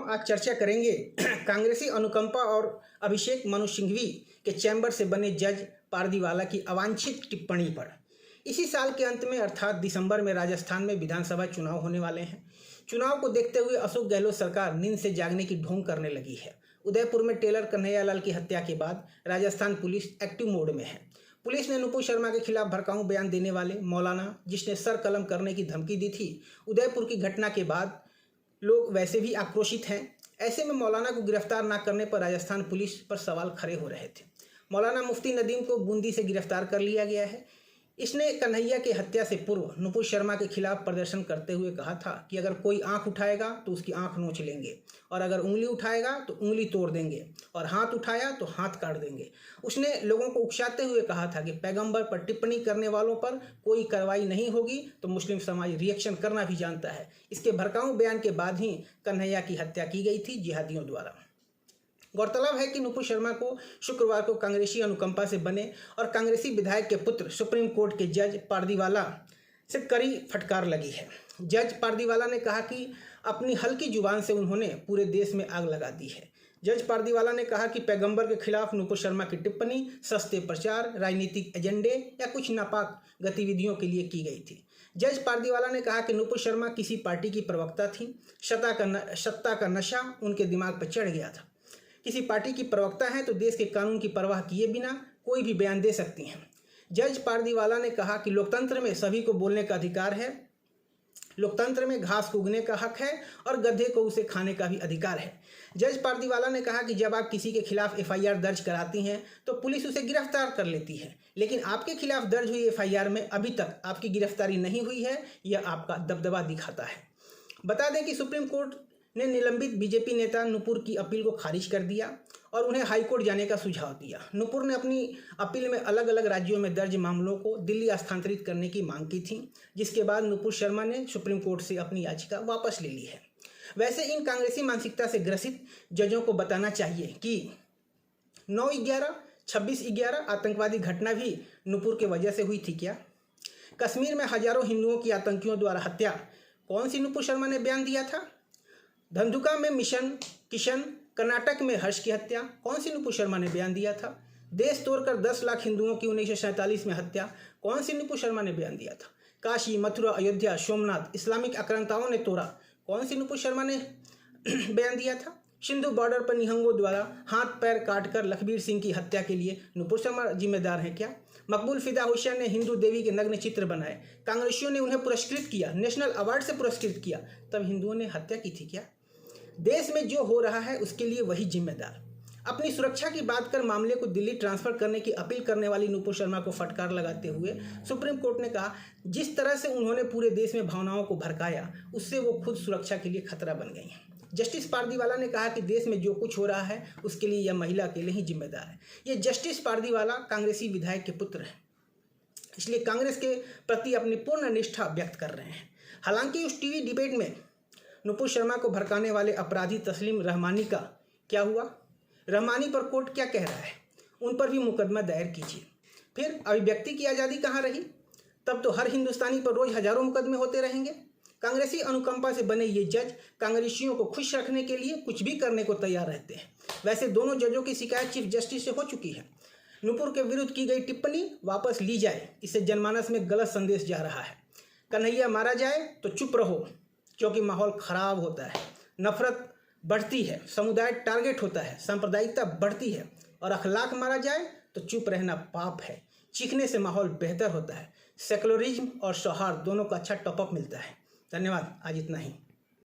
आज चर्चा करेंगे कांग्रेसी अनुकंपा और अभिषेक मनु सिंघवी के चैम्बर से बने जज पारदीवाला की अवांछित टिप्पणी पर। इसी साल के अंत में अर्थात दिसंबर में राजस्थान में विधानसभा चुनाव होने वाले हैं। चुनाव को देखते हुए अशोक गहलोत सरकार नींद से जागने की ढोंग करने लगी है। उदयपुर में टेलर कन्हैयालाल की हत्या के बाद राजस्थान पुलिस एक्टिव मोड में है। पुलिस ने नुपुर शर्मा के खिलाफ भड़काऊ बयान देने वाले मौलाना, जिसने सर कलम करने की धमकी दी थी, उदयपुर की घटना के बाद लोग वैसे भी आक्रोशित हैं। ऐसे में मौलाना को गिरफ्तार न करने पर राजस्थान पुलिस पर सवाल खड़े हो रहे थे। मौलाना मुफ्ती नदीम को बूंदी से गिरफ्तार कर लिया गया है। इसने कन्हैया की हत्या से पूर्व नुपुर शर्मा के खिलाफ प्रदर्शन करते हुए कहा था कि अगर कोई आंख उठाएगा तो उसकी आंख नोच लेंगे, और अगर उंगली उठाएगा तो उंगली तोड़ देंगे, और हाथ उठाया तो हाथ काट देंगे। उसने लोगों को उकसाते हुए कहा था कि पैगंबर पर टिप्पणी करने वालों पर कोई कार्रवाई नहीं होगी तो मुस्लिम समाज रिएक्शन करना भी जानता है। इसके भड़काऊ बयान के बाद ही कन्हैया की हत्या की गई थी जिहादियों द्वारा। गौरतलब है कि नुपुर शर्मा को शुक्रवार को कांग्रेसी अनुकंपा से बने और कांग्रेसी विधायक के पुत्र सुप्रीम कोर्ट के जज पारदीवाला से कड़ी फटकार लगी है। जज पारदीवाला ने कहा कि अपनी हल्की जुबान से उन्होंने पूरे देश में आग लगा दी है। जज पारदीवाला ने कहा कि पैगंबर के खिलाफ नुपुर शर्मा की टिप्पणी सस्ते प्रचार, राजनीतिक एजेंडे या कुछ नापाक गतिविधियों के लिए की गई थी। जज पारदीवाला ने कहा कि नुपुर शर्मा किसी पार्टी की प्रवक्ता थी। सत्ता का नशा उनके दिमाग पर चढ़ गया था। किसी पार्टी की प्रवक्ता हैं तो देश के कानून की परवाह किए बिना कोई भी बयान दे सकती हैं। जज पारदीवाला ने कहा कि लोकतंत्र में सभी को बोलने का अधिकार है। लोकतंत्र में घास को उगने का हक है और गधे को उसे खाने का भी अधिकार है। जज पारदीवाला ने कहा कि जब आप किसी के खिलाफ एफआईआर दर्ज कराती हैं तो पुलिस उसे गिरफ्तार कर लेती है, लेकिन आपके खिलाफ दर्ज हुई एफआईआर में अभी तक आपकी गिरफ्तारी नहीं हुई है। यह आपका दबदबा दिखाता है। बता दें कि सुप्रीम कोर्ट ने निलंबित बीजेपी नेता नुपुर की अपील को खारिज कर दिया और उन्हें हाईकोर्ट जाने का सुझाव दिया। नुपुर ने अपनी अपील में अलग अलग राज्यों में दर्ज मामलों को दिल्ली स्थानांतरित करने की मांग की थी, जिसके बाद नुपुर शर्मा ने सुप्रीम कोर्ट से अपनी याचिका वापस ले ली है। वैसे इन कांग्रेसी मानसिकता से ग्रसित जजों को बताना चाहिए कि 9/11, 26/11 आतंकवादी घटना भी नुपुर की वजह से हुई थी क्या? कश्मीर में हजारों हिंदुओं की आतंकियों द्वारा हत्या कौन सी नुपुर शर्मा ने बयान दिया था? धंधुका में मिशन किशन, कर्नाटक में हर्ष की हत्या कौन सी नुपुर शर्मा ने बयान दिया था? देश तोड़कर 10 लाख हिंदुओं की 1947 में हत्या कौन सी नुपुर शर्मा ने बयान दिया था? काशी, मथुरा, अयोध्या, सोमनाथ इस्लामिक आक्रांताओं ने तोड़ा कौन सी नुपुर शर्मा ने बयान दिया था? सिंधु बॉर्डर पर निहंगों द्वारा हाथ पैर काटकर लखबीर सिंह की हत्या के लिए नुपुर शर्मा जिम्मेदार हैं क्या? मकबूल फिदा हुसैन ने हिंदू देवी के नग्न चित्र बनाए, कांग्रेसियों ने उन्हें पुरस्कृत किया, नेशनल अवार्ड से पुरस्कृत किया, तब हिंदुओं ने हत्या की थी क्या? देश में जो हो रहा है उसके लिए वही जिम्मेदार। अपनी सुरक्षा की बात कर मामले को दिल्ली ट्रांसफर करने की अपील करने वाली नुपुर शर्मा को फटकार लगाते हुए सुप्रीम कोर्ट ने कहा, जिस तरह से उन्होंने पूरे देश में भावनाओं को भड़काया उससे वो खुद सुरक्षा के लिए खतरा बन गई हैं। जस्टिस पारदीवाला ने कहा कि देश में जो कुछ हो रहा है उसके लिए यह महिला अकेले ही जिम्मेदार है। ये जस्टिस पारदीवाला कांग्रेसी विधायक के पुत्र हैं, इसलिए कांग्रेस के प्रति अपनी पूर्ण निष्ठा व्यक्त कर रहे हैं। हालांकि उस टीवी डिबेट में नुपुर शर्मा को भड़काने वाले अपराधी तस्लीम रहमानी का क्या हुआ? रहमानी पर कोर्ट क्या कह रहा है? उन पर भी मुकदमा दायर कीजिए। फिर अभिव्यक्ति की आज़ादी कहाँ रही? तब तो हर हिंदुस्तानी पर रोज हजारों मुकदमे होते रहेंगे। कांग्रेसी अनुकंपा से बने ये जज कांग्रेसियों को खुश रखने के लिए कुछ भी करने को तैयार रहते हैं। वैसे दोनों जजों की शिकायत चीफ जस्टिस से हो चुकी है। नुपुर के विरुद्ध की गई टिप्पणी वापस ली जाए, इससे जनमानस में गलत संदेश जा रहा है। कन्हैया मारा जाए तो चुप रहो क्योंकि माहौल खराब होता है, नफरत बढ़ती है, समुदाय टारगेट होता है, सांप्रदायिकता बढ़ती है, और अखलाक मारा जाए तो चुप रहना पाप है। चीखने से माहौल बेहतर होता है। सेकुलरिज्म और सौहार्द दोनों का अच्छा टॉपअप मिलता है। धन्यवाद। आज इतना ही।